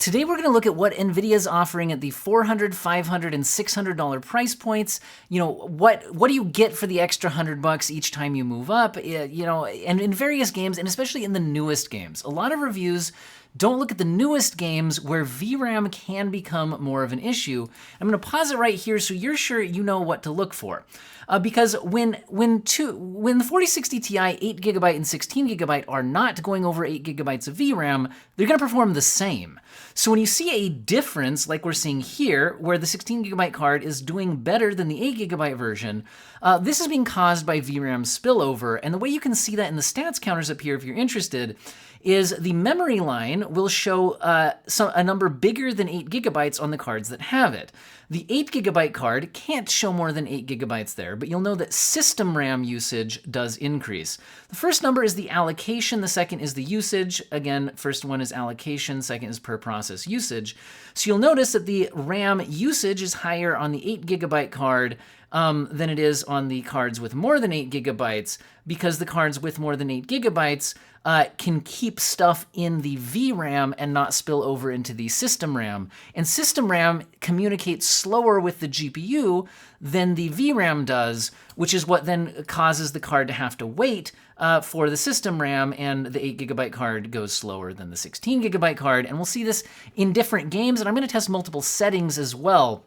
Today we're going to look at what Nvidia is offering at the $400, $500, and $600 price points. What do you get for the extra $100 each time you move up? And in various games, and especially in the newest games. A lot of reviews don't look at the newest games where VRAM can become more of an issue. I'm going to pause it right here so you're sure you know what to look for. Because when the 4060 Ti 8GB and 16GB are not going over 8GB of VRAM, they're going to perform the same. So when you see a difference, like we're seeing here, where the 16GB card is doing better than the 8GB version, this is being caused by VRAM spillover. And the way you can see that in the stats counters up here, if you're interested, is the memory line will show a number bigger than 8GB on the cards that have it. The 8GB card can't show more than 8GB there, but you'll know that system RAM usage does increase. The first number is the allocation, the second is the usage. Again, first one is allocation, second is per process usage. So you'll notice that the RAM usage is higher on the 8GB card than it is on the cards with more than 8GB, because the cards with more than 8GB can keep stuff in the VRAM and not spill over into the system RAM. And system RAM communicates slower with the GPU than the VRAM does, which is what then causes the card to have to wait for the system RAM, and the 8GB card goes slower than the 16GB card. And we'll see this in different games, and I'm going to test multiple settings as well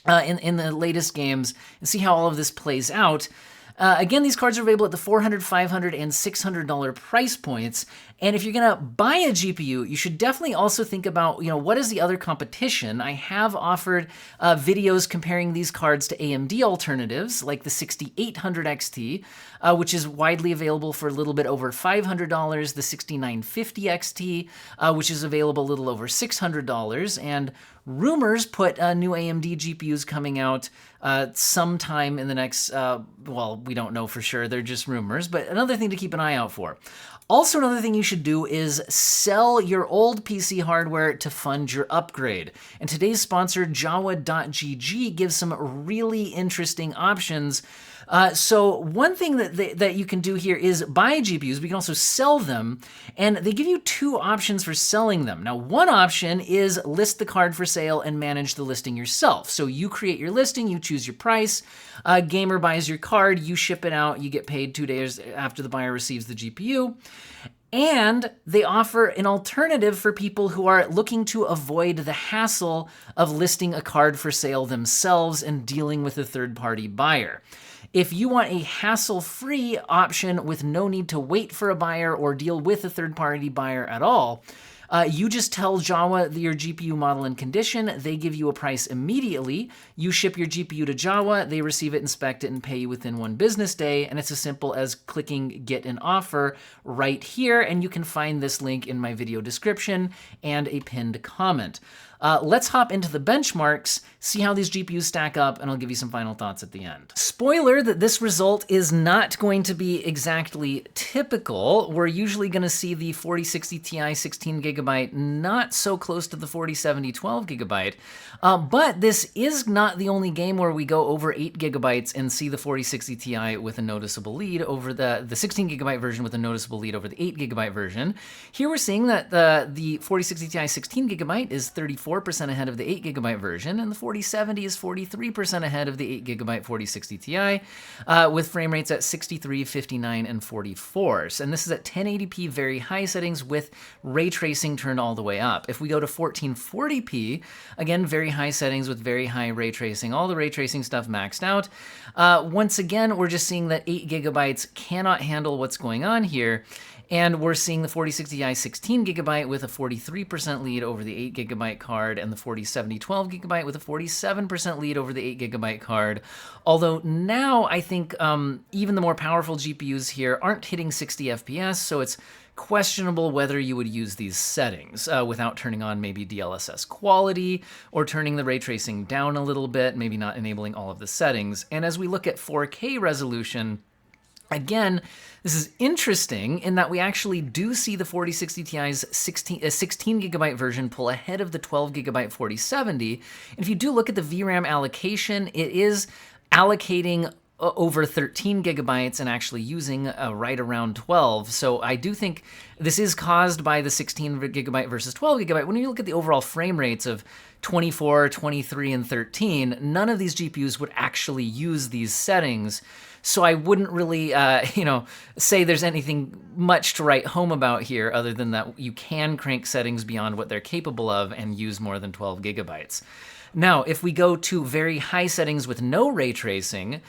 in the latest games and see how all of this plays out. Again, these cards are available at the $400, $500, and $600 price points. And if you're going to buy a GPU, you should definitely also think about, what is the other competition? I have offered videos comparing these cards to AMD alternatives, like the 6800 XT, which is widely available for a little bit over $500, the 6950 XT, which is available a little over $600, and rumors put new AMD GPUs coming out sometime in the next, well, we don't know for sure, they're just rumors, but another thing to keep an eye out for. Also, another thing you should do is sell your old PC hardware to fund your upgrade. And today's sponsor, Jawa.gg, gives some really interesting options. So one thing that you can do here is buy GPUs, but you can also sell them, and they give you two options for selling them. Now, one option is list the card for sale and manage the listing yourself. So you create your listing, you choose your price, gamer buys your card, you ship it out, you get paid 2 days after the buyer receives the GPU. And they offer an alternative for people who are looking to avoid the hassle of listing a card for sale themselves and dealing with a third-party buyer. If you want a hassle-free option with no need to wait for a buyer or deal with a third-party buyer at all, you just tell Jawa your GPU model and condition. They give you a price immediately. You ship your GPU to Jawa. They receive it, inspect it, and pay you within 1 business day. And it's as simple as clicking Get an Offer right here. And you can find this link in my video description and a pinned comment. Let's hop into the benchmarks, see how these GPUs stack up, and I'll give you some final thoughts at the end. Spoiler that this result is not going to be exactly typical. We're usually going to see the 4060 Ti 16GB not so close to the 4070 12GB, but this is not the only game where we go over 8GB and see the 4060 Ti with a noticeable lead over the 16GB version with a noticeable lead over the 8GB version. Here we're seeing that the 4060 Ti 16GB is 34% ahead of the 8GB version, and the 4070 is 43% ahead of the 8GB 4060 Ti, with frame rates at 63, 59, and 44. And this is at 1080p very high settings with ray tracing turned all the way up. If we go to 1440p, again, very high settings with very high ray tracing, all the ray tracing stuff maxed out. Once again, we're just seeing that 8GB cannot handle what's going on here. And we're seeing the 4060 Ti 16GB with a 43% lead over the 8GB card, and the 4070 12GB with a 47% lead over the 8GB card. Although now I think even the more powerful GPUs here aren't hitting 60 FPS, so it's questionable whether you would use these settings without turning on maybe DLSS quality or turning the ray tracing down a little bit, maybe not enabling all of the settings. And as we look at 4K resolution, again, this is interesting in that we actually do see the 4060 Ti's 16GB version pull ahead of the 12GB 4070. And if you do look at the VRAM allocation, it is allocating over 13 gigabytes and actually using right around 12. So I do think this is caused by the 16 gigabyte versus 12 gigabyte. When you look at the overall frame rates of 24, 23, and 13, none of these GPUs would actually use these settings. So I wouldn't really, say there's anything much to write home about here other than that you can crank settings beyond what they're capable of and use more than 12 gigabytes. Now, if we go to very high settings with no ray tracing,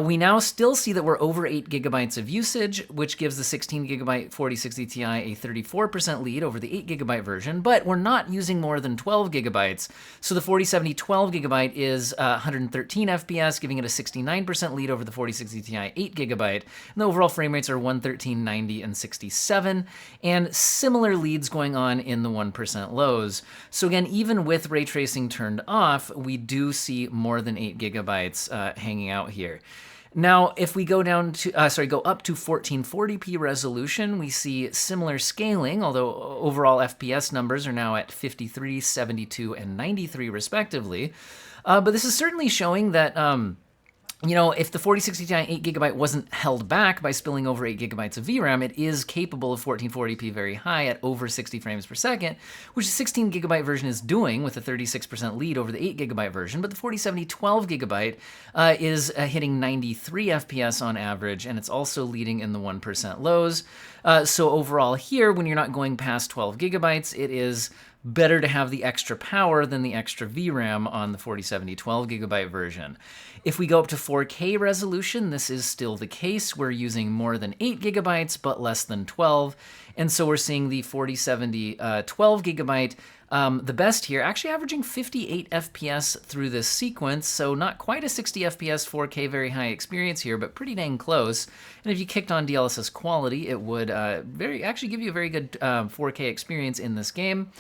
we now still see that we're over 8 gigabytes of usage, which gives the 16 gigabyte 4060 Ti a 34% lead over the 8 gigabyte version, but we're not using more than 12 gigabytes. So the 4070 12 gigabyte is 113 FPS, giving it a 69% lead over the 4060 Ti 8 gigabyte. And the overall frame rates are 113, 90, and 67, and similar leads going on in the 1% lows. So again, even with ray tracing turned off, we do see more than 8 gigabytes hanging out here. Now, if we go down to, go up to 1440p resolution, we see similar scaling, although overall FPS numbers are now at 53, 72, and 93 respectively. But this is certainly showing that, if the 4060 Ti 8 gigabyte wasn't held back by spilling over 8 gigabytes of VRAM, it is capable of 1440p very high at over 60 frames per second, which the 16 gigabyte version is doing with a 36% lead over the 8 gigabyte version. But the 4070 12 gigabyte is hitting 93 FPS on average, and it's also leading in the 1% lows. So overall here, when you're not going past 12 gigabytes, it is better to have the extra power than the extra VRAM on the 4070 12 gigabyte version. If we go up to 4K resolution, this is still the case. We're using more than 8 gigabytes, but less than 12. And so we're seeing the 4070 12 gigabyte, the best here, actually averaging 58 FPS through this sequence. So not quite a 60 FPS 4K very high experience here, but pretty dang close. And if you kicked on DLSS quality, it would actually give you a very good 4K experience in this game.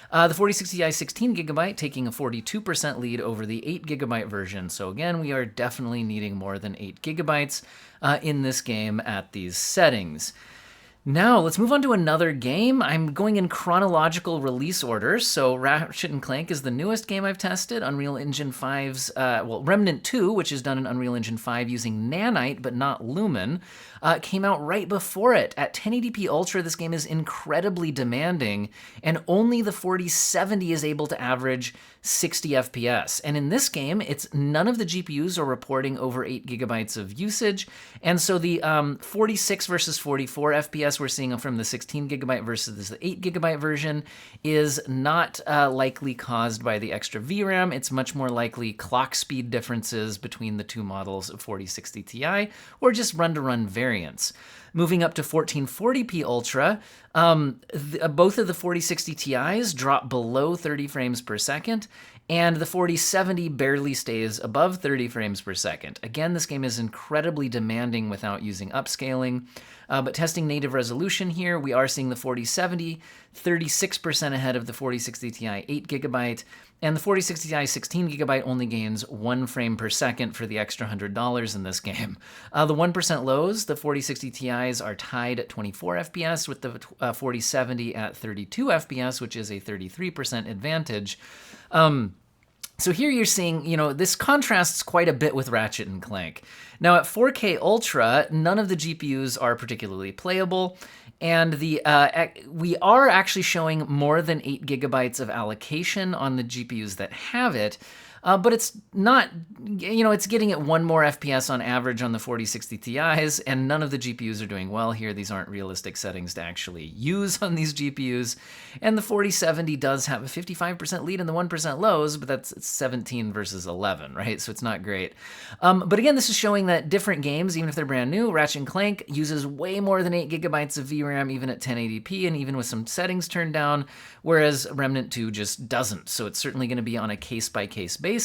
The 4060 Ti 16 gigabyte taking a 42% lead over the 8 gigabyte version. So again, we are definitely needing more than 8 gigabytes in this game at these settings. Now, let's move on to another game. I'm going in chronological release order. So Ratchet and Clank is the newest game I've tested. Unreal Engine 5's, Remnant 2, which is done in Unreal Engine 5 using Nanite, but not Lumen, came out right before it. At 1080p Ultra, this game is incredibly demanding, and only the 4070 is able to average 60 FPS. And in this game, none of the GPUs are reporting over 8 gigabytes of usage, and so the 46 versus 44 FPS we're seeing from the 16 gigabyte versus the 8 gigabyte version is not likely caused by the extra VRAM. It's much more likely clock speed differences between the two models of 4060 Ti, or just run-to-run variants. Moving up to 1440p Ultra, both of the 4060 Ti's drop below 30 frames per second, and the 4070 barely stays above 30 frames per second. Again, this game is incredibly demanding without using upscaling, but testing native resolution here, we are seeing the 4070 36% ahead of the 4060 Ti 8 gigabyte, and the 4060 Ti 16 gigabyte only gains 1 frame per second for the extra $100 in this game. The 1% lows, the 4060 Ti's are tied at 24 FPS with the 4070 at 32 FPS, which is a 33% advantage. So here you're seeing, this contrasts quite a bit with Ratchet and Clank. Now at 4K Ultra, none of the GPUs are particularly playable, and we are actually showing more than 8 gigabytes of allocation on the GPUs that have it, but it's not, it's getting at 1 more FPS on average on the 4060 Ti's, and none of the GPUs are doing well here. These aren't realistic settings to actually use on these GPUs. And the 4070 does have a 55% lead in the 1% lows, but that's 17 versus 11, right? So it's not great. But again, this is showing that different games, even if they're brand new, Ratchet and Clank uses way more than 8 gigabytes of VRAM, even at 1080p, and even with some settings turned down, whereas Remnant 2 just doesn't. So it's certainly going to be on a case-by-case basis.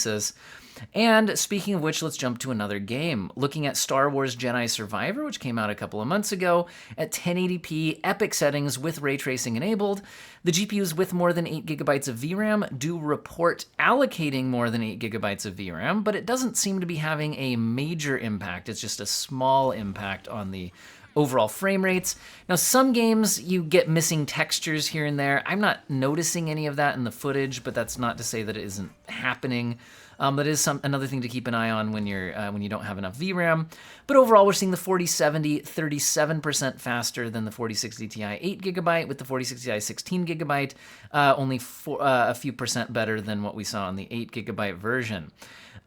And speaking of which, let's jump to another game. Looking at Star Wars Jedi Survivor, which came out a couple of months ago, at 1080p epic settings with ray tracing enabled, the GPUs with more than 8 gigabytes of VRAM do report allocating more than 8 gigabytes of VRAM, but it doesn't seem to be having a major impact. It's just a small impact on the overall frame rates. Now, some games you get missing textures here and there. I'm not noticing any of that in the footage, but that's not to say that it isn't happening. That is another thing to keep an eye on when you don't have enough VRAM. But overall, we're seeing the 4070 37% faster than the 4060 Ti 8GB, with the 4060 Ti 16GB only a few percent better than what we saw on the 8GB version.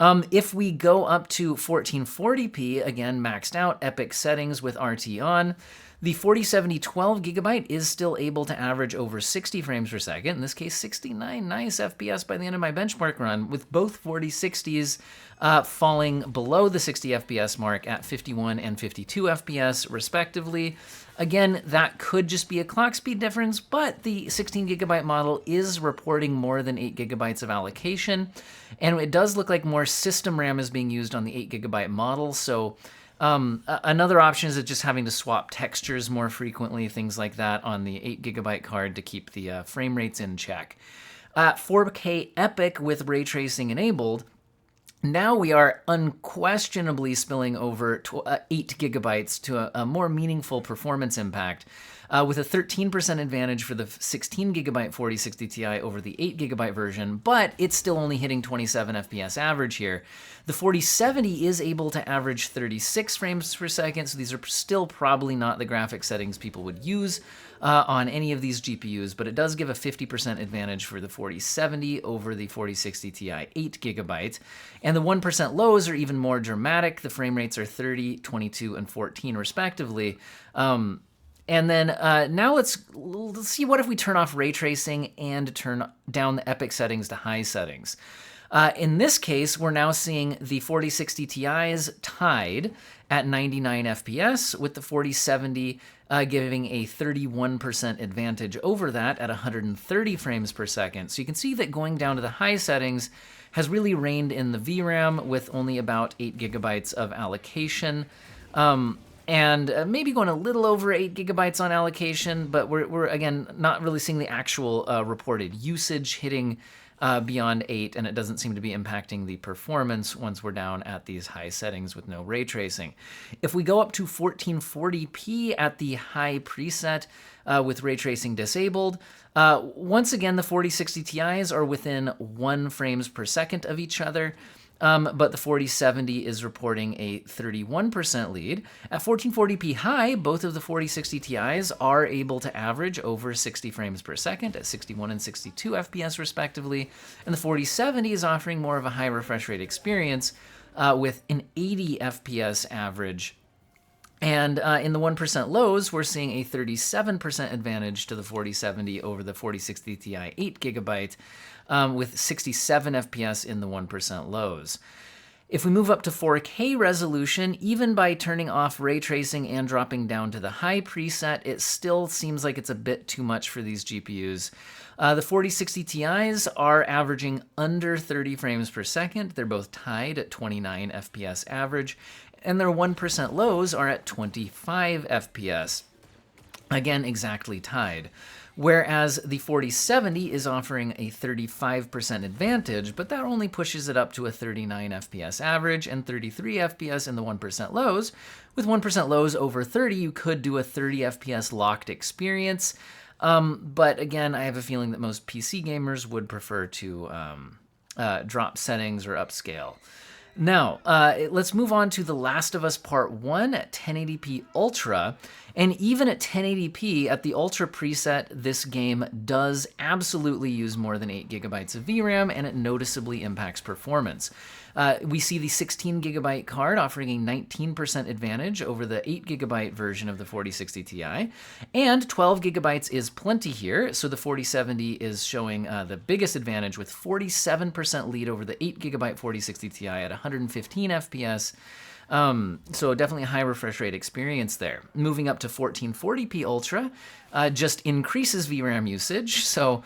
If we go up to 1440p, again, maxed out, epic settings with RT on, the 4070 12GB is still able to average over 60 frames per second, in this case 69 nice FPS by the end of my benchmark run, with both 4060s falling below the 60 FPS mark at 51 and 52 FPS respectively. Again, that could just be a clock speed difference, but the 16GB model is reporting more than 8GB of allocation, and it does look like more system RAM is being used on the 8GB model, so another option is just having to swap textures more frequently, things like that on the 8GB card to keep the frame rates in check. 4K Epic with ray tracing enabled, now we are unquestionably spilling over 8 gigabytes to a more meaningful performance impact, with a 13% advantage for the 16GB 4060 Ti over the 8GB version, but it's still only hitting 27 FPS average here. The 4070 is able to average 36 frames per second, so these are still probably not the graphic settings people would use on any of these GPUs, but it does give a 50% advantage for the 4070 over the 4060 Ti 8GB. And the 1% lows are even more dramatic. The frame rates are 30, 22, and 14 respectively. And then now let's see what if we turn off ray tracing and turn down the epic settings to high settings. In this case, we're now seeing the 4060 Ti's tied at 99 FPS, with the 4070 giving a 31% advantage over that at 130 frames per second. So you can see that going down to the high settings has really reined in the VRAM with only about 8 gigabytes of allocation. And maybe going a little over 8 gigabytes on allocation, but we're again, not really seeing the actual reported usage hitting beyond 8, and it doesn't seem to be impacting the performance once we're down at these high settings with no ray tracing. If we go up to 1440p at the high preset with ray tracing disabled, once again, the 4060 Ti's are within 1 frames per second of each other. But the 4070 is reporting a 31% lead. At 1440p high, both of the 4060 Ti's are able to average over 60 frames per second at 61 and 62 FPS respectively, and the 4070 is offering more of a high refresh rate experience with an 80 FPS average. And in the 1% lows, we're seeing a 37% advantage to the 4070 over the 4060 Ti 8GB, with 67 FPS in the 1% lows. If we move up to 4K resolution, even by turning off ray tracing and dropping down to the high preset, it still seems like it's a bit too much for these GPUs. The 4060 Ti's are averaging under 30 frames per second. They're both tied at 29 FPS average, and their 1% lows are at 25 FPS. Again, exactly tied. Whereas the 4070 is offering a 35% advantage, but that only pushes it up to a 39 FPS average and 33 FPS in the 1% lows. With 1% lows over 30, you could do a 30 FPS locked experience. But again, I have a feeling that most PC gamers would prefer to drop settings or upscale. Now, let's move on to The Last of Us Part 1 at 1080p Ultra. And even at 1080p, at the Ultra preset, this game does absolutely use more than 8 gigabytes of VRAM, and it noticeably impacts performance. We see the 16 gigabyte card offering a 19% advantage over the 8 gigabyte version of the 4060 Ti, and 12 gigabytes is plenty here, so the 4070 is showing the biggest advantage with 47% lead over the 8 gigabyte 4060 Ti at 115 FPS. So definitely a high refresh rate experience there. Moving up to 1440p Ultra just increases VRAM usage, so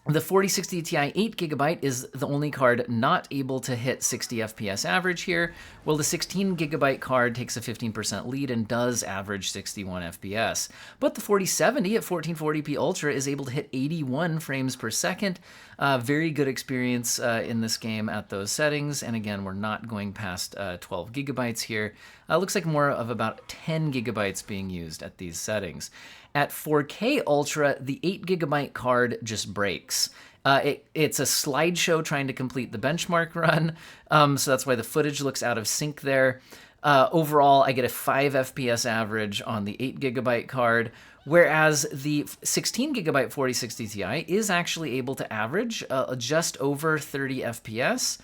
The 4060 Ti 8GB is the only card not able to hit 60 FPS average here, while the 16GB card takes a 15% lead and does average 61 FPS. But the 4070 at 1440p Ultra is able to hit 81 frames per second. Very good experience in this game at those settings, and again, we're not going past 12 gigabytes here. Looks like more of about 10 gigabytes being used at these settings. At 4K Ultra, the 8GB card just breaks. It's a slideshow trying to complete the benchmark run, so that's why the footage looks out of sync there. Overall, I get a 5 FPS average on the 8GB card, whereas the 16GB 4060 Ti is actually able to average just over 30 FPS.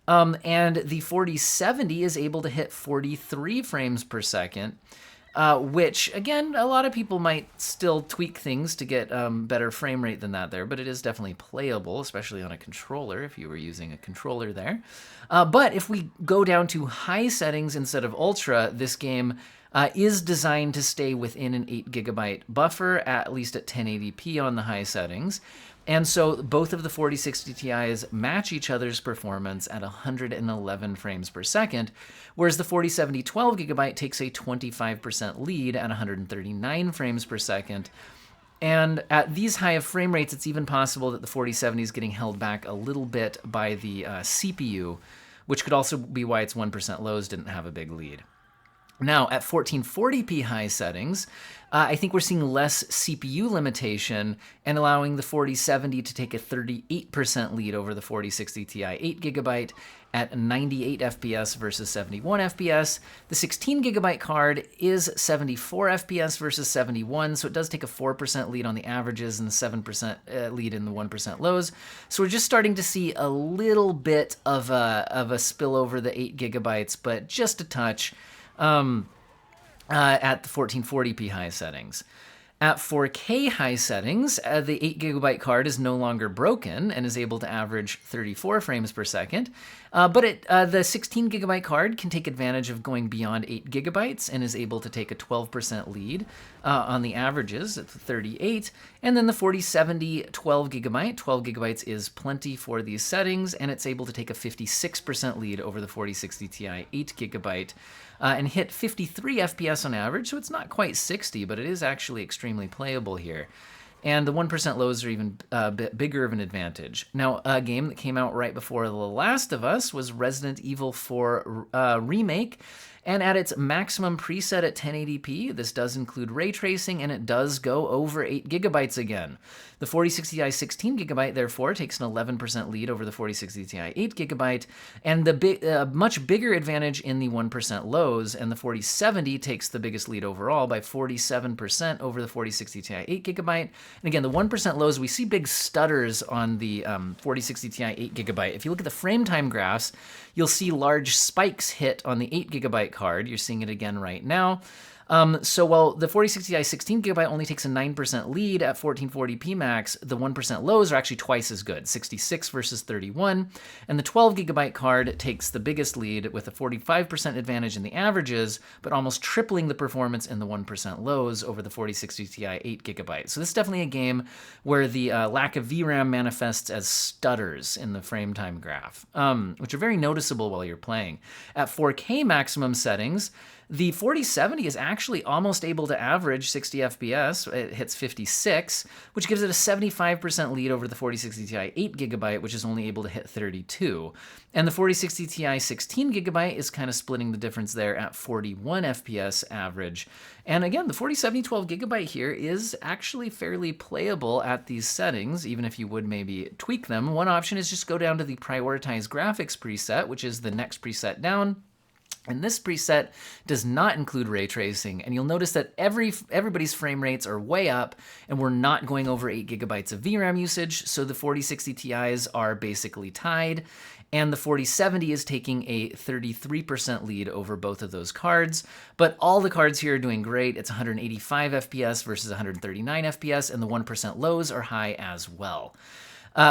And the 4070 is able to hit 43 frames per second. Which, again, a lot of people might still tweak things to get better frame rate than that there, but it is definitely playable, especially on a controller, if you were using a controller there. But if we go down to high settings instead of ultra, this game is designed to stay within an 8GB buffer, at least at 1080p on the high settings. And so both of the 4060 Ti's match each other's performance at 111 frames per second, whereas the 4070 12GB takes a 25% lead at 139 frames per second. And at these high of frame rates, it's even possible that the 4070 is getting held back a little bit by the CPU, which could also be why its 1% lows didn't have a big lead. Now, at 1440p high settings, I think we're seeing less CPU limitation and allowing the 4070 to take a 38% lead over the 4060 Ti 8GB at 98 FPS versus 71 FPS. The 16GB card is 74 FPS versus 71, so it does take a 4% lead on the averages and the 7% lead in the 1% lows. So we're just starting to see a little bit of a spill over the 8GB, but just a touch. At the 1440p high settings. At 4K high settings, the 8GB card is no longer broken and is able to average 34 frames per second. But the 16GB card can take advantage of going beyond 8GB and is able to take a 12% lead on the averages at 38. And then the 4070 12GB. 12GB is plenty for these settings, and it's able to take a 56% lead over the 4060 Ti 8GB. And hit 53 FPS on average, so it's not quite 60, but it is actually extremely playable here. And the 1% lows are even a bit bigger of an advantage. Now, a game that came out right before The Last of Us was Resident Evil 4 Remake. And at its maximum preset at 1080p, this does include ray tracing, and it does go over 8GB again. The 4060 Ti 16GB, therefore, takes an 11% lead over the 4060 Ti 8GB, and the much bigger advantage in the 1% lows, and the 4070 takes the biggest lead overall by 47% over the 4060 Ti 8GB. And again, the 1% lows, we see big stutters on the 4060 Ti 8GB. If you look at the frame time graphs, you'll see large spikes hit on the 8GB card. You're seeing it again right now. So while the 4060 Ti 16GB only takes a 9% lead at 1440p max, the 1% lows are actually twice as good, 66 versus 31. And the 12GB card takes the biggest lead with a 45% advantage in the averages, but almost tripling the performance in the 1% lows over the 4060 Ti 8GB. So this is definitely a game where the lack of VRAM manifests as stutters in the frame time graph, which are very noticeable while you're playing. At 4K maximum settings, the 4070 is actually almost able to average 60 FPS. It hits 56, which gives it a 75% lead over the 4060 Ti 8GB, which is only able to hit 32. And the 4060 Ti 16GB is kind of splitting the difference there at 41 FPS average. And again, the 4070 12GB here is actually fairly playable at these settings, even if you would maybe tweak them. One option is just go down to the prioritize graphics preset, which is the next preset down. And this preset does not include ray tracing, and you'll notice that everybody's frame rates are way up, and we're not going over 8GB of VRAM usage, so the 4060 Ti's are basically tied, and the 4070 is taking a 33% lead over both of those cards. But all the cards here are doing great. It's 185 FPS versus 139 FPS, and the 1% lows are high as well.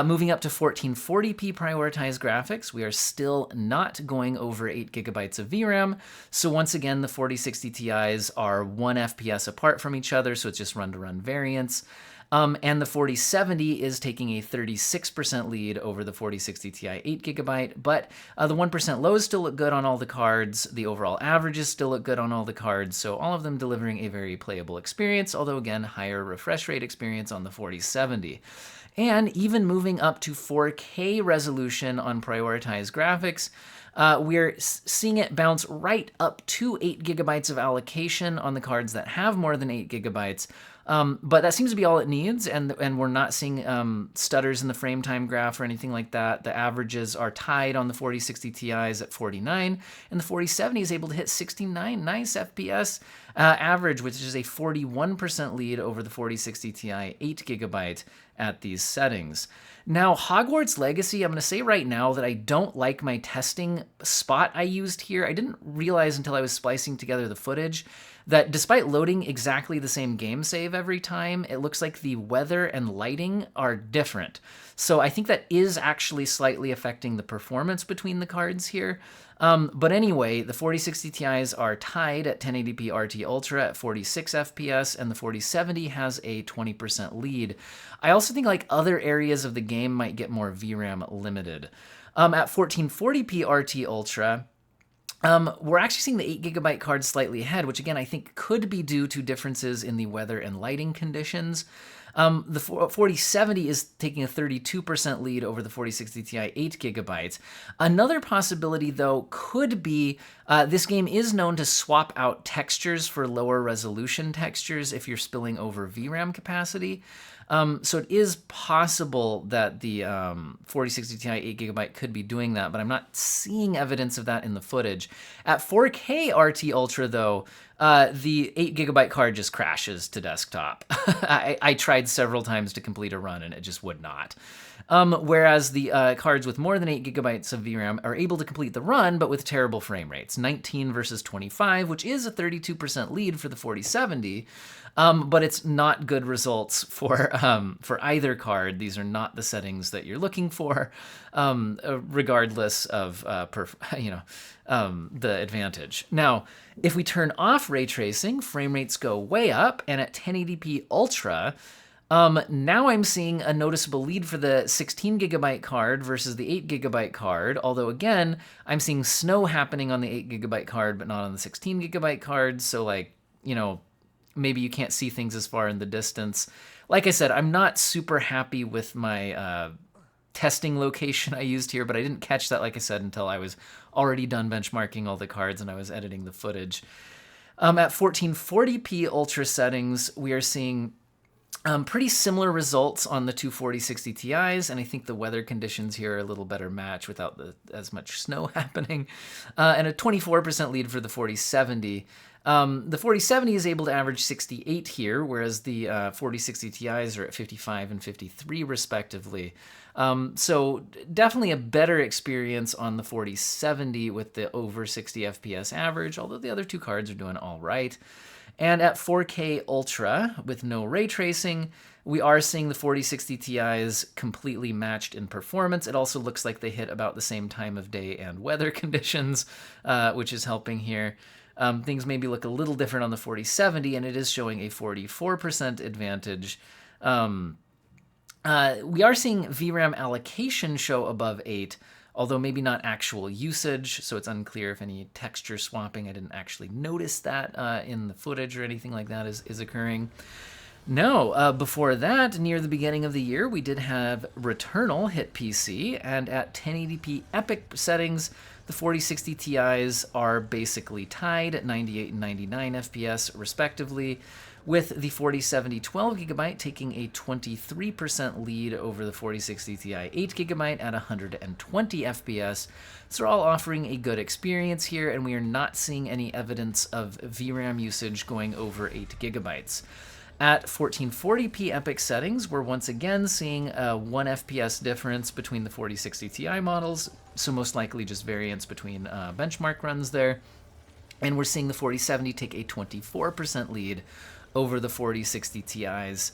Moving up to 1440p prioritized graphics, we are still not going over 8GB of VRAM. So once again, the 4060 Ti's are 1 FPS apart from each other, so it's just run-to-run variance. And the 4070 is taking a 36% lead over the 4060 Ti 8GB, but the 1% lows still look good on all the cards. The overall averages still look good on all the cards, so all of them delivering a very playable experience, although again, higher refresh rate experience on the 4070. And even moving up to 4K resolution on prioritized graphics, we're seeing it bounce right up to 8GB of allocation on the cards that have more than 8GB. But that seems to be all it needs, and we're not seeing stutters in the frame time graph or anything like that. The averages are tied on the 4060 Ti's at 49, and the 4070 is able to hit 69 nice FPS average, which is a 41% lead over the 4060 Ti 8GB at these settings. Now, Hogwarts Legacy, I'm going to say right now that I don't like my testing spot I used here. I didn't realize until I was splicing together the footage that despite loading exactly the same game save every time, it looks like the weather and lighting are different. So I think that is actually slightly affecting the performance between the cards here. But anyway, the 4060 Ti's are tied at 1080p RT Ultra at 46 FPS, and the 4070 has a 20% lead. I also think like other areas of the game might get more VRAM limited. At 1440p RT Ultra, we're actually seeing the 8GB card slightly ahead, which again I think could be due to differences in the weather and lighting conditions. The 4070 is taking a 32% lead over the 4060 Ti 8GB. Another possibility, though, could be this game is known to swap out textures for lower resolution textures if you're spilling over VRAM capacity. So it is possible that the 4060 Ti 8GB could be doing that, but I'm not seeing evidence of that in the footage. At 4K RT Ultra, though, the 8GB card just crashes to desktop. I tried several times to complete a run, and it just would not. Whereas the cards with more than 8GB of VRAM are able to complete the run, but with terrible frame rates, 19 versus 25, which is a 32% lead for the 4070. But it's not good results for either card. These are not the settings that you're looking for, regardless of the advantage. Now, if we turn off ray tracing, frame rates go way up, and at 1080p Ultra, now I'm seeing a noticeable lead for the 16GB card versus the 8GB card, although again, I'm seeing snow happening on the 8GB card, but not on the 16GB card, so like, maybe you can't see things as far in the distance. Like I said, I'm not super happy with my testing location I used here, but I didn't catch that, like I said, until I was already done benchmarking all the cards and I was editing the footage. At 1440p Ultra settings, we are seeing pretty similar results on the two 4060 Ti's, and I think the weather conditions here are a little better match without as much snow happening, and a 24% lead for the 4070. The 4070 is able to average 68 here, whereas the 4060 Ti's are at 55 and 53 respectively. So definitely a better experience on the 4070 with the over 60 FPS average, although the other two cards are doing all right. And at 4K Ultra, with no ray tracing, we are seeing the 4060 Ti's completely matched in performance. It also looks like they hit about the same time of day and weather conditions, which is helping here. Things maybe look a little different on the 4070, and it is showing a 44% advantage. We are seeing VRAM allocation show above 8, although maybe not actual usage, so it's unclear if any texture swapping. I didn't actually notice that in the footage or anything like that is occurring. No, before that, near the beginning of the year, we did have Returnal hit PC, and at 1080p Epic settings, the 4060 Ti's are basically tied at 98 and 99 FPS respectively, with the 4070 12GB taking a 23% lead over the 4060 Ti 8GB at 120 FPS. So they're all offering a good experience here, and we are not seeing any evidence of VRAM usage going over 8GB. At 1440p Epic settings, we're once again seeing a 1 FPS difference between the 4060 Ti models, so most likely just variance between benchmark runs there. And we're seeing the 4070 take a 24% lead over the 4060 Ti's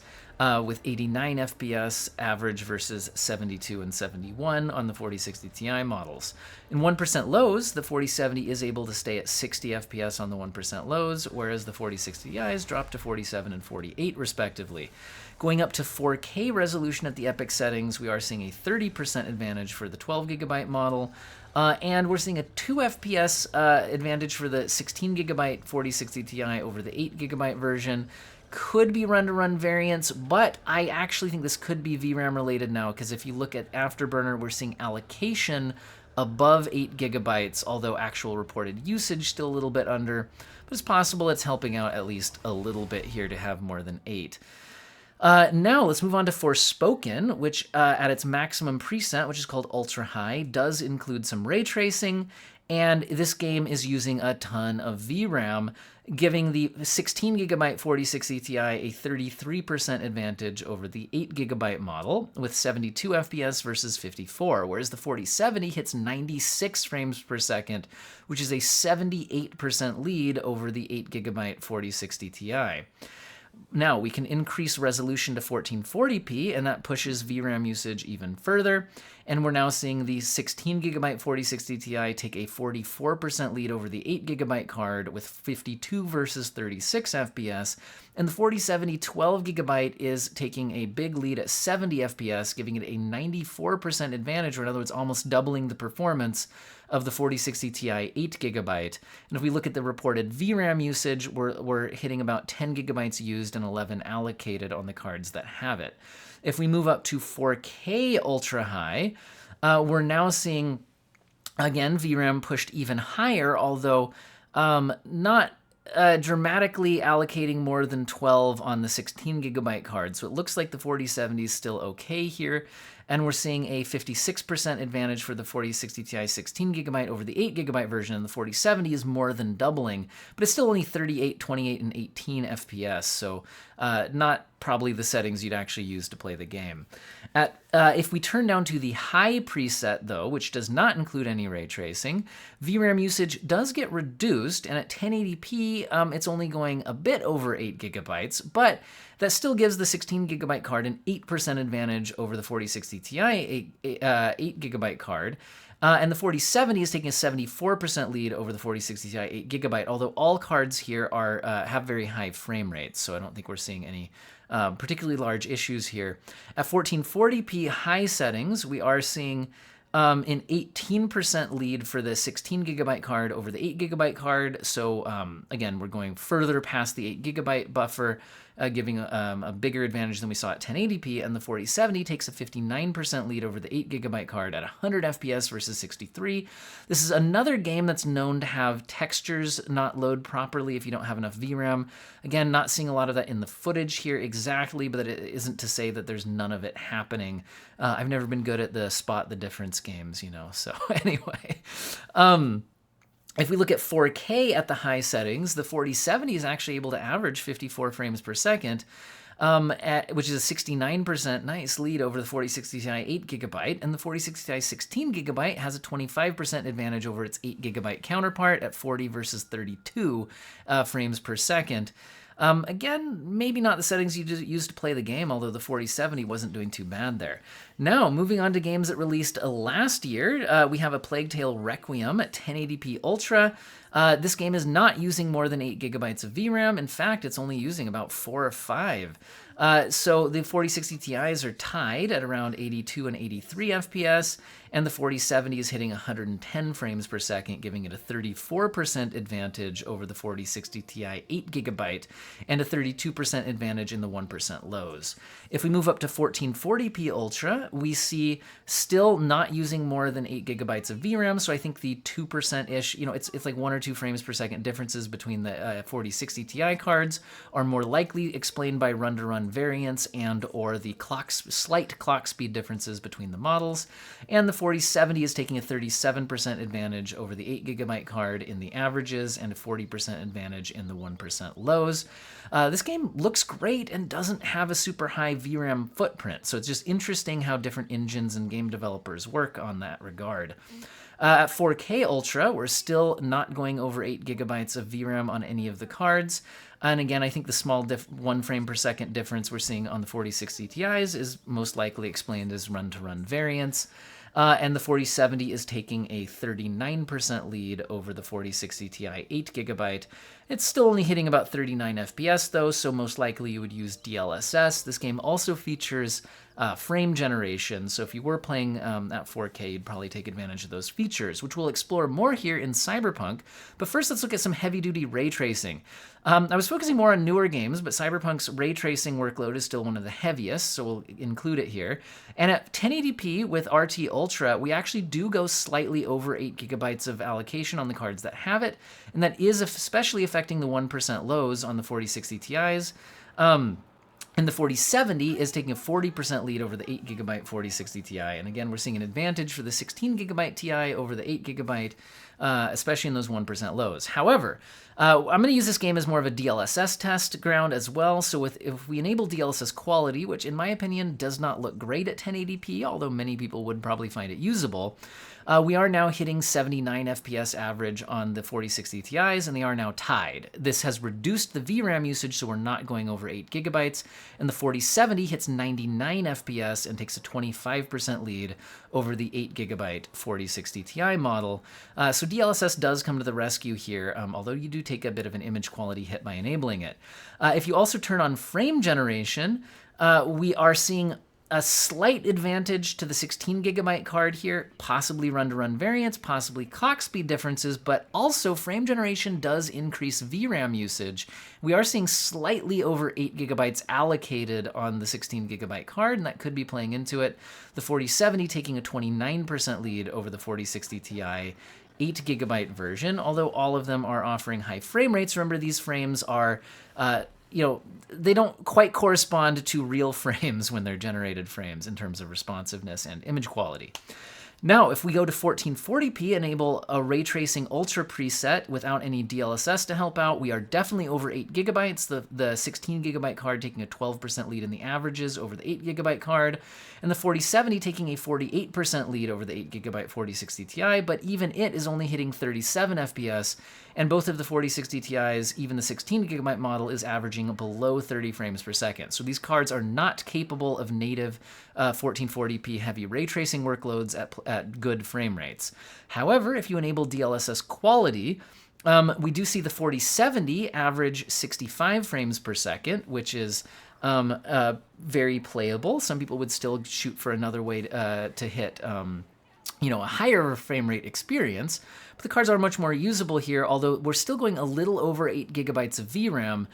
with 89 FPS average versus 72 and 71 on the 4060 Ti models. In 1% lows, the 4070 is able to stay at 60 FPS on the 1% lows, whereas the 4060 Ti's drop to 47 and 48 respectively. Going up to 4K resolution at the Epic settings, we are seeing a 30% advantage for the 12GB model, and we're seeing a 2 FPS advantage for the 16GB 4060 Ti over the 8GB version. Could be run-to-run variants, but I actually think this could be VRAM related now, because if you look at Afterburner, we're seeing allocation above 8GB, although actual reported usage still a little bit under, but it's possible it's helping out at least a little bit here to have more than 8. Now let's move on to Forspoken, which at its maximum preset, which is called Ultra High, does include some ray tracing, and this game is using a ton of VRAM, giving the 16GB 4060 Ti a 33% advantage over the 8GB model with 72 FPS versus 54, whereas the 4070 hits 96 frames per second, which is a 78% lead over the 8GB 4060 Ti. Now, we can increase resolution to 1440p, and that pushes VRAM usage even further. And we're now seeing the 16GB 4060 Ti take a 44% lead over the 8GB card with 52 versus 36 FPS. And the 4070 12GB is taking a big lead at 70 FPS, giving it a 94% advantage, or in other words, almost doubling the performance of the 4060 Ti 8GB. And if we look at the reported VRAM usage, we're hitting about 10 gigabytes used and 11 allocated on the cards that have it. If we move up to 4K Ultra High, we're now seeing, again, VRAM pushed even higher, although not dramatically allocating more than 12 on the 16GB card. So it looks like the 4070 is still okay here. And we're seeing a 56% advantage for the 4060 Ti 16GB over the 8GB version, and the 4070 is more than doubling, but it's still only 38, 28, and 18 FPS, so not probably the settings you'd actually use to play the game. If we turn down to the high preset, though, which does not include any ray tracing, VRAM usage does get reduced, and at 1080p, it's only going a bit over 8GB, but that still gives the 16GB card an 8% advantage over the 4060 Ti 8GB card. And the 4070 is taking a 74% lead over the 4060 Ti 8GB, although all cards here have very high frame rates, so I don't think we're seeing any particularly large issues here. At 1440p high settings, we are seeing an 18% lead for the 16GB card over the 8GB card. So again, we're going further past the 8GB buffer, giving a bigger advantage than we saw at 1080p, and the 4070 takes a 59% lead over the 8GB card at 100 FPS versus 63. This is another game that's known to have textures not load properly if you don't have enough VRAM. Again, not seeing a lot of that in the footage here exactly, but it isn't to say that there's none of it happening. I've never been good at the spot the difference games, so anyway. If we look at 4K at the high settings, the 4070 is actually able to average 54 frames per second, which is a 69% nice lead over the 4060 Ti 8GB, and the 4060 Ti 16GB has a 25% advantage over its 8GB counterpart at 40 versus 32 frames per second. Again, maybe not the settings you just used to play the game, although the 4070 wasn't doing too bad there. Now, moving on to games that released last year, we have A Plague Tale Requiem at 1080p Ultra. This game is not using more than 8GB of VRAM. In fact, it's only using about 4 or 5. So the 4060 Ti's are tied at around 82 and 83 FPS, and the 4070 is hitting 110 frames per second, giving it a 34% advantage over the 4060 Ti 8GB, and a 32% advantage in the 1% lows. If we move up to 1440p Ultra, we see still not using more than 8GB of VRAM, so I think the 2%-ish, it's like 1 or 2 frames per second differences between the 4060 Ti cards are more likely explained by run-to-run variance and or the slight clock speed differences between the models, and the 4070 is taking a 37% advantage over the 8GB card in the averages and a 40% advantage in the 1% lows. This game looks great and doesn't have a super high VRAM footprint, so it's just interesting how different engines and game developers work on that regard. At 4K Ultra, we're still not going over 8GB of VRAM on any of the cards. And again, I think the small 1 frame per second difference we're seeing on the 4060 Ti's is most likely explained as run-to-run variance. and the 4070 is taking a 39% lead over the 4060 Ti 8GB. It's still only hitting about 39 FPS though, so most likely you would use DLSS. This game also features frame generation, so if you were playing at 4K, you'd probably take advantage of those features, which we'll explore more here in Cyberpunk. But first, let's look at some heavy-duty ray tracing. I was focusing more on newer games, but Cyberpunk's ray tracing workload is still one of the heaviest, so we'll include it here. And at 1080p with RT Ultra, we actually do go slightly over 8GB of allocation on the cards that have it, and that is especially affecting the 1% lows on the 4060 Ti's. And the 4070 is taking a 40% lead over the 8GB 4060 Ti. And again, we're seeing an advantage for the 16GB Ti over the 8GB, especially in those 1% lows. However, I'm going to use this game as more of a DLSS test ground as well. So if we enable DLSS quality, which in my opinion does not look great at 1080p, although many people would probably find it usable, we are now hitting 79 FPS average on the 4060 Ti's, and they are now tied. This has reduced the VRAM usage, so we're not going over 8GB, and the 4070 hits 99 FPS and takes a 25% lead over the 8GB 4060 Ti model. So DLSS does come to the rescue here, although you do take a bit of an image quality hit by enabling it. If you also turn on frame generation, we are seeing a slight advantage to the 16GB card here, possibly run-to-run variance, possibly clock speed differences, but also frame generation does increase VRAM usage. We are seeing slightly over 8GB allocated on the 16GB card, and that could be playing into it. The 4070 taking a 29% lead over the 4060 Ti 8GB version, although all of them are offering high frame rates. Remember, these frames are they don't quite correspond to real frames when they're generated frames in terms of responsiveness and image quality. Now, if we go to 1440p, enable a ray tracing ultra preset without any DLSS to help out, we are definitely over 8GB. The 16GB card taking a 12% lead in the averages over the 8GB card, and the 4070 taking a 48% lead over the 8GB 4060 Ti, but even it is only hitting 37 FPS, and both of the 4060 Ti's, even the 16GB model, is averaging below 30 frames per second. So these cards are not capable of native 1440p heavy ray tracing workloads at good frame rates. However, if you enable DLSS quality, we do see the 4070 average 65 frames per second, which is very playable. Some people would still shoot for another way to hit a higher frame rate experience, but the cards are much more usable here, although we're still going a little over 8GB of VRAM,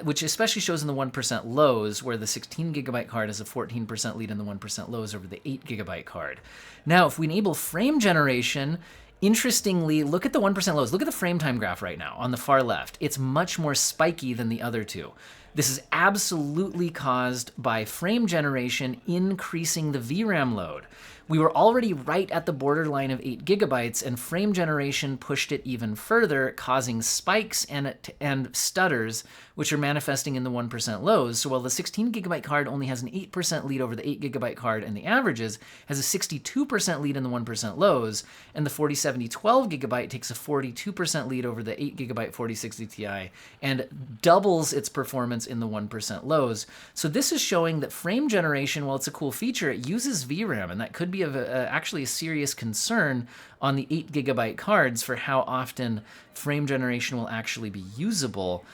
which especially shows in the 1% lows, where the 16GB card has a 14% lead in the 1% lows over the 8GB card. Now, if we enable frame generation, interestingly, look at the 1% lows. Look at the frame time graph right now on the far left. It's much more spiky than the other two. This is absolutely caused by frame generation increasing the VRAM load. We were already right at the borderline of 8GB, and frame generation pushed it even further, causing spikes and stutters, which are manifesting in the 1% lows. So while the 16GB card only has an 8% lead over the 8GB card and the averages, has a 62% lead in the 1% lows, and the 4070 12GB takes a 42% lead over the 8GB 4060 Ti and doubles its performance in the 1% lows. So this is showing that frame generation, while it's a cool feature, it uses VRAM, and that could be actually a serious concern on the 8GB cards for how often frame generation will actually be usable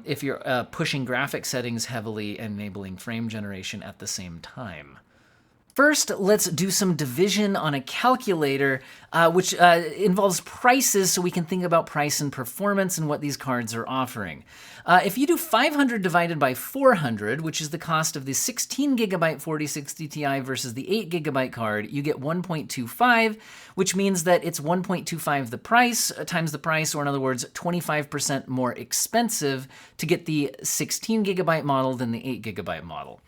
if you're pushing graphic settings heavily and enabling frame generation at the same time. First, let's do some division on a calculator, which involves prices, so we can think about price and performance and what these cards are offering. If you do 500 divided by 400, which is the cost of the 16GB 4060 Ti versus the 8GB card, you get 1.25, which means that it's 1.25 the price times the price, or in other words, 25% more expensive to get the 16GB model than the 8GB model.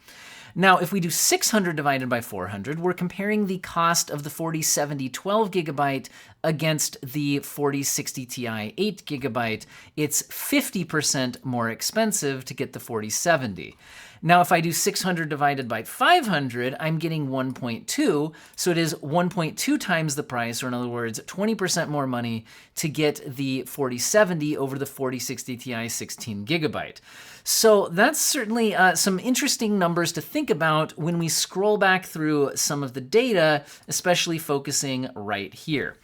Now, if we do 600 divided by 400, we're comparing the cost of the 4070 12GB against the 4060 Ti 8GB. It's 50% more expensive to get the 4070. Now, if I do 600 divided by 500, I'm getting 1.2. So it is 1.2 times the price, or in other words, 20% more money to get the 4070 over the 4060 Ti 16 gigabyte. So that's certainly some interesting numbers to think about when we scroll back through some of the data, especially focusing right here.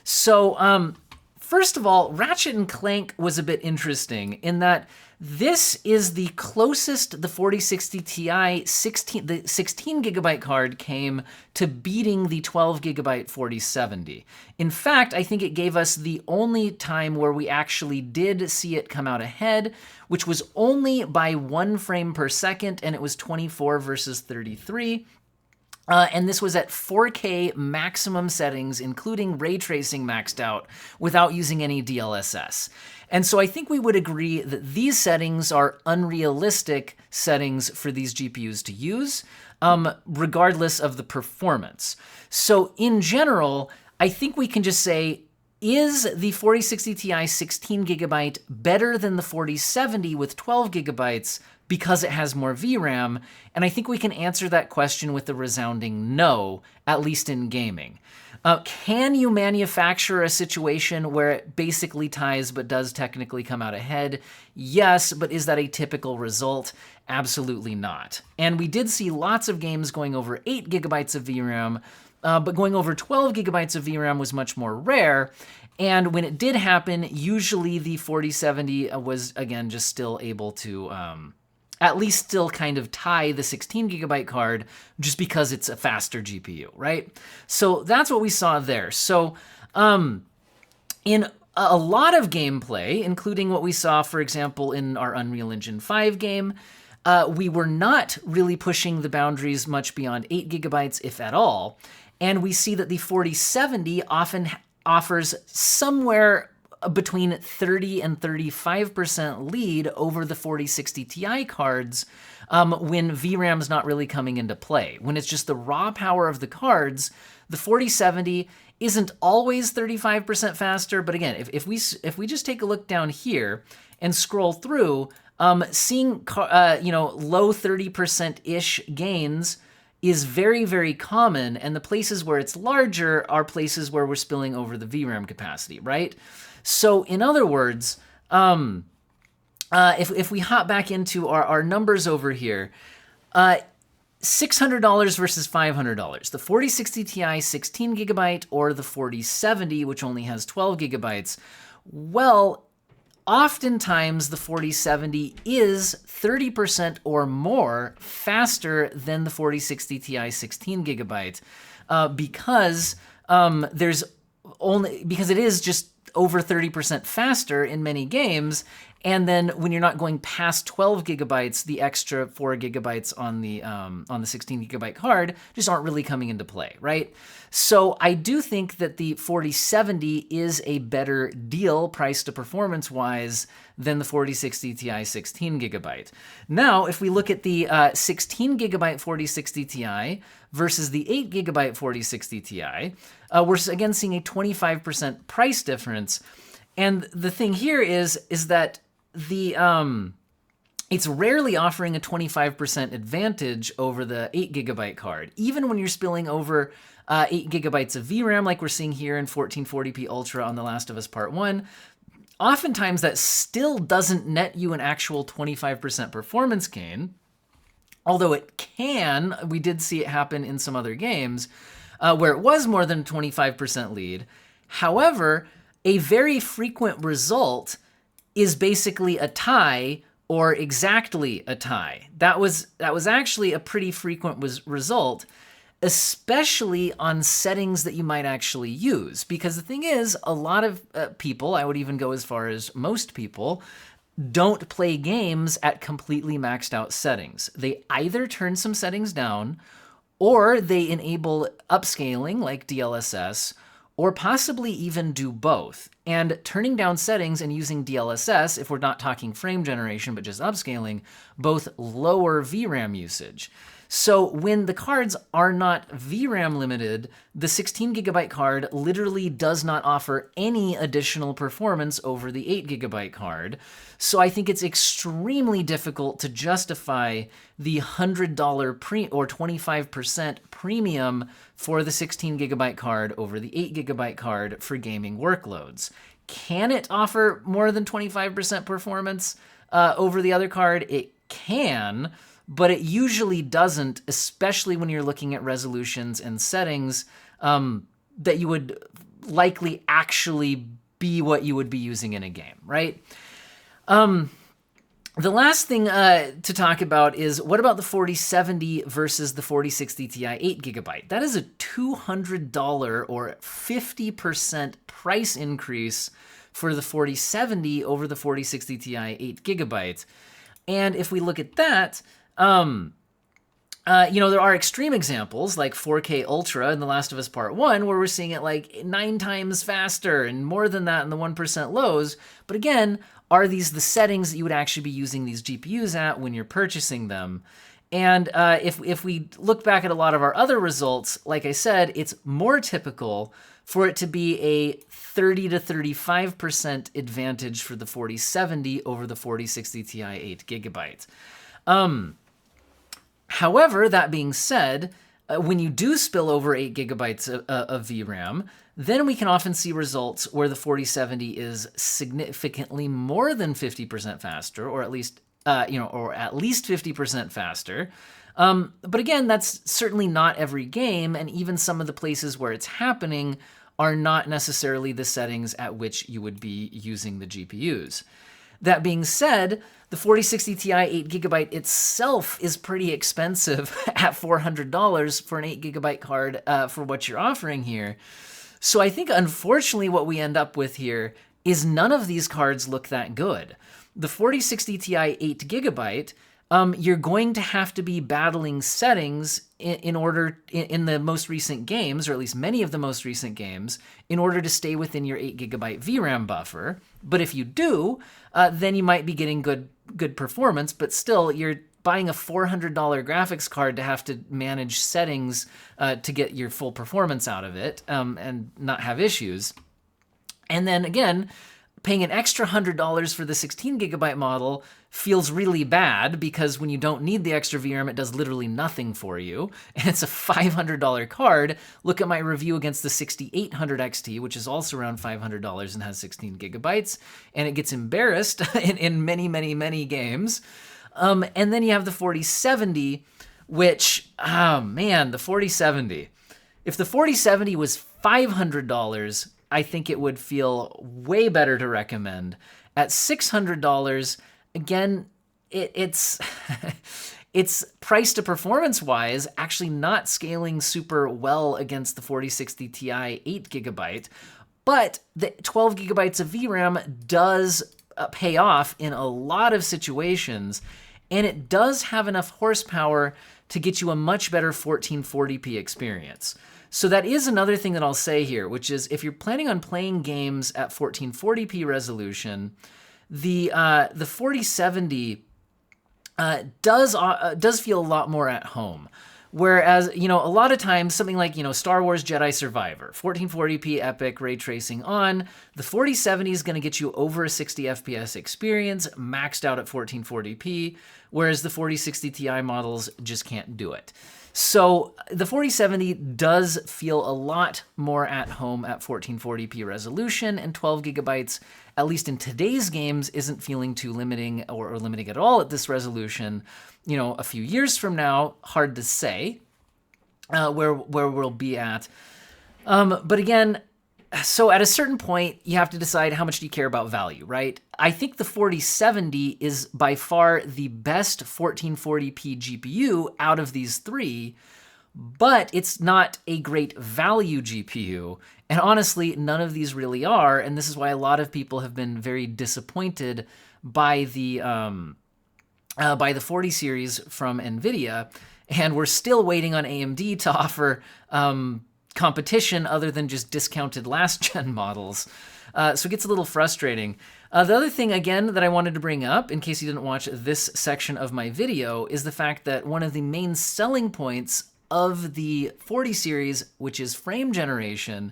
So first of all, Ratchet and Clank was a bit interesting in that this is the closest the 4060 Ti 16 gigabyte card came to beating the 12 gigabyte 4070. In fact, I think it gave us the only time where we actually did see it come out ahead, which was only by 1 frame per second, and it was 24 versus 33. And this was at 4K maximum settings, including ray tracing maxed out, without using any DLSS. And so I think we would agree that these settings are unrealistic settings for these GPUs to use, regardless of the performance. So in general, I think we can just say, is the 4060 Ti 16 gigabyte better than the 4070 with 12 gigabytes because it has more VRAM? And I think we can answer that question with a resounding no, at least in gaming. Can you manufacture a situation where it basically ties but does technically come out ahead? Yes, but is that a typical result? Absolutely not. And we did see lots of games going over 8 gigabytes of VRAM, but going over 12 gigabytes of VRAM was much more rare. And when it did happen, usually the 4070 was, again, just still able to at least still kind of tie the 16 gigabyte card just because it's a faster GPU, right? So that's what we saw there. So in a lot of gameplay, including what we saw, for example, in our Unreal Engine 5 game, we were not really pushing the boundaries much beyond 8 gigabytes, if at all. And we see that the 4070 often offers somewhere between 30 and 35% lead over the 4060 Ti cards when VRAM's not really coming into play. When it's just the raw power of the cards, the 4070 isn't always 35% faster, but again, if we just take a look down here and scroll through, seeing low 30%-ish gains is very, very common, and the places where it's larger are places where we're spilling over the VRAM capacity, right? So in other words, if we hop back into our numbers over here, $600 versus $500, the 4060 Ti 16 gigabyte or the 4070, which only has 12 gigabytes, well, oftentimes the 4070 is 30% or more faster than the 4060 Ti 16 gigabyte because it is just over 30% faster in many games. And then when you're not going past 12 gigabytes, the extra 4 gigabytes on the 16 gigabyte card just aren't really coming into play, right? So I do think that the 4070 is a better deal price to performance wise than the 4060 Ti 16 gigabyte. Now, if we look at the 16 gigabyte 4060 Ti versus the 8 gigabyte 4060 Ti, we're again seeing a 25% price difference. And the thing here is that it's rarely offering a 25% advantage over the 8 gigabyte card. Even when you're spilling over 8 gigabytes of VRAM like we're seeing here in 1440p Ultra on The Last of Us Part 1, oftentimes that still doesn't net you an actual 25% performance gain. Although it can, we did see it happen in some other games where it was more than 25% lead. However, a very frequent result is basically a tie or exactly a tie. That was actually a pretty frequent result, especially on settings that you might actually use. Because the thing is, a lot of people, I would even go as far as most people, don't play games at completely maxed out settings. They either turn some settings down or they enable upscaling like DLSS, or possibly even do both. And turning down settings and using DLSS, if we're not talking frame generation, but just upscaling, both lower VRAM usage. So when the cards are not VRAM limited, the 16 gigabyte card literally does not offer any additional performance over the 8 gigabyte card. So I think it's extremely difficult to justify the $100 or 25% premium for the 16 gigabyte card over the 8 gigabyte card for gaming workloads. Can it offer more than 25% performance over the other card? It can, but it usually doesn't, especially when you're looking at resolutions and settings that you would likely actually be what you would be using in a game, right? The last thing to talk about is, what about the 4070 versus the 4060 Ti 8 gigabyte? That is a $200 or 50% price increase for the 4070 over the 4060 Ti 8 gigabyte. And if we look at that, there are extreme examples like 4K Ultra in The Last of Us Part 1, where we're seeing it like 9 times faster and more than that in the 1% lows. But again, are these the settings that you would actually be using these GPUs at when you're purchasing them? And if we look back at a lot of our other results, like I said, it's more typical for it to be a 30 to 35% advantage for the 4070 over the 4060 Ti 8 gigabyte. However, that being said, when you do spill over 8 gigabytes of VRAM, then we can often see results where the 4070 is significantly more than 50% faster, or at least 50% faster. But again, that's certainly not every game, and even some of the places where it's happening are not necessarily the settings at which you would be using the GPUs. That being said, the 4060 Ti 8 gigabyte itself is pretty expensive at $400 for an 8 gigabyte card for what you're offering here. So I think, unfortunately, what we end up with here is none of these cards look that good. The 4060 Ti 8 gigabyte, you're going to have to be battling settings in the most recent games, or at least many of the most recent games, in order to stay within your 8 gigabyte VRAM buffer. But if you do, then you might be getting good performance, but still you're buying a $400 graphics card to have to manage settings to get your full performance out of it and not have issues. And then again, paying an extra $100 for the 16 gigabyte model feels really bad, because when you don't need the extra VRAM, it does literally nothing for you. And it's a $500 card. Look at my review against the 6800 XT, which is also around $500 and has 16 gigabytes. And it gets embarrassed in many, many, many games. And then you have the 4070, which, the 4070. If the 4070 was $500, I think it would feel way better to recommend. At $600, again, it's it's price to performance wise actually not scaling super well against the 4060 Ti 8 gigabyte, but the 12 gigabytes of VRAM does pay off in a lot of situations, and it does have enough horsepower to get you a much better 1440p experience. So that is another thing that I'll say here, which is if you're planning on playing games at 1440p resolution, the 4070 does feel a lot more at home. Whereas, a lot of times, something like, Star Wars Jedi Survivor, 1440p epic ray tracing on, the 4070 is going to get you over a 60 FPS experience, maxed out at 1440p, whereas the 4060 Ti models just can't do it. So the 4070 does feel a lot more at home at 1440p resolution, and 12 gigabytes, at least in today's games, isn't feeling too limiting or limiting at all at this resolution. A few years from now, hard to say where we'll be at. But again, so at a certain point, you have to decide how much do you care about value, right? I think the 4070 is by far the best 1440p GPU out of these three, but it's not a great value GPU. And honestly, none of these really are, and this is why a lot of people have been very disappointed by the 40 series from Nvidia, and we're still waiting on AMD to offer competition other than just discounted last-gen models. So it gets a little frustrating. The other thing, again, that I wanted to bring up, in case you didn't watch this section of my video, is the fact that one of the main selling points of the 40 series, which is frame generation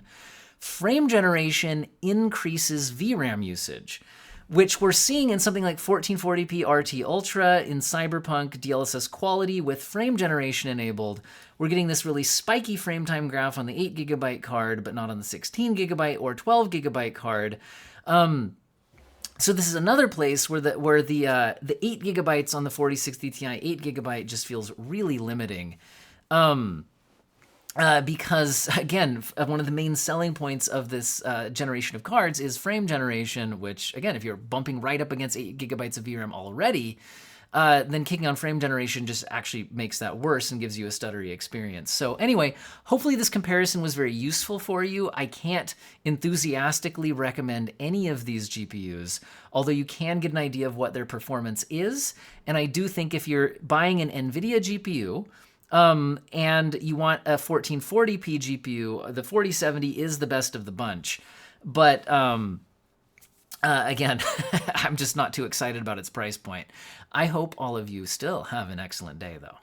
increases VRAM usage, which we're seeing in something like 1440p RT Ultra, in Cyberpunk DLSS quality with frame generation enabled. We're getting this really spiky frame time graph on the 8GB card, but not on the 16GB or 12GB card. So this is another place where the 8GB on the 4060 Ti 8GB just feels really limiting. Because, again, one of the main selling points of this generation of cards is frame generation, which, again, if you're bumping right up against 8GB of VRAM already, then kicking on frame generation just actually makes that worse and gives you a stuttery experience. So anyway, hopefully this comparison was very useful for you. I can't enthusiastically recommend any of these GPUs, although you can get an idea of what their performance is. And I do think if you're buying an Nvidia GPU, and you want a 1440p GPU, the 4070 is the best of the bunch. But again, I'm just not too excited about its price point. I hope all of you still have an excellent day, though.